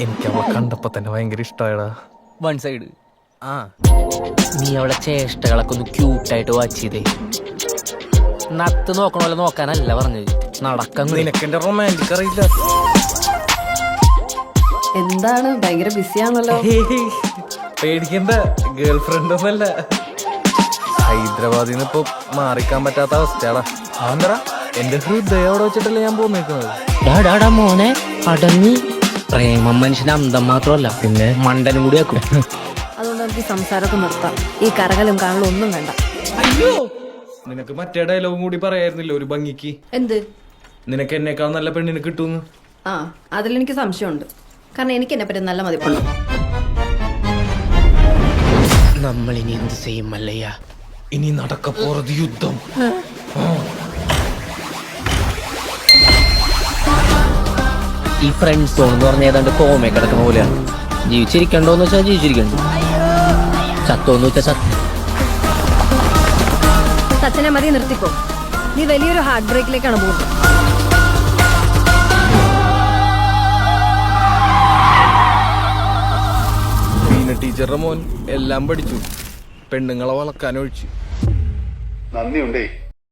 എനിക്ക് അവളെ കണ്ടപ്പോ തന്നെ ഭയങ്കര ഇഷ്ടമായടാ. One side. ആ നീ അവളെ ചേഷ്ടകളൊക്കെ ഒന്ന് ക്യൂട്ടായിട്ട് വാച്ച് ചെയ്തേ. നത്ത് നോക്കണ പോലെ നോക്കാനല്ല പറഞ്ഞത്, നടക്കാൻ. നിനക്ക് എന്റെ റൊമാൻറ്റിക് അറിയില്ല. എന്താണ് ഭയങ്കര ബിസിയാണല്ലോ. പേടിക്കണ്ട, ഗേൾ ഫ്രണ്ട് ഒന്നല്ല. ഹൈദരാബാദിൽ നിന്ന് ഇപ്പൊ മാറിക്കാൻ പറ്റാത്ത അവസ്ഥയാടാ. ആന്തറ എന്റെ ഹൃദയം അവിടെ വെച്ചിട്ടല്ലേ ഞാൻ പോന്നേക്കുന്നത്. മോനെ അടങ്ങി. പ്രേമം മനുഷ്യന്റെ അന്തം മാത്രമല്ല, പിന്നെ മണ്ടനും കൂടി ആക്കും. അതുകൊണ്ട് നമുക്ക് സംസാരമൊക്കെ നിർത്താം. ഈ കറകലും കാണലും ഒന്നും വേണ്ട. അയ്യോ, നിനക്ക് മറ്റേ ഡയലോഗും കൂടി പറയായിരുന്നില്ല ഒരു ഭംഗിക്ക്. എന്ത്? നിനക്ക് എന്നെക്കാൾ നല്ല പെണ്ണിനെ കിട്ടുന്നു. ആ, അതിലെനിക്ക് സംശയമുണ്ട്. കാരണം എനിക്ക് എന്നെ പറ്റി നല്ല മതിപ്പുണ്ട്. നമ്മളിനി എന്ത് ചെയ്യും മല്ലയ്യ? ഇനി നടക്ക പോறது യുദ്ധം. ഈ ഫ്രണ്ട് സോൺ എന്ന് പറഞ്ഞ ഏതാണ്ട് കോമേ കിടക്കുന്ന പോലെയാണ്. ജീവിച്ചിരിക്കണ്ടോന്ന് വെച്ചാൽ ജീവിച്ചിരിക്കണ്ടു, ചത്തോന്ന് വെച്ചാൽ ചത്തു. സച്ചിനെ മതി, നിർത്തിക്കോ. നീ വലിയൊരു ഹാർട്ട് ബ്രേക്കിലേക്കാണ് പോകുന്നത്. ടീച്ചറുടെ മോൻ എല്ലാം പഠിച്ചു, പെണ്ണുങ്ങളെ വളക്കാനൊഴിച്ചു. നന്ദിയുണ്ടേ.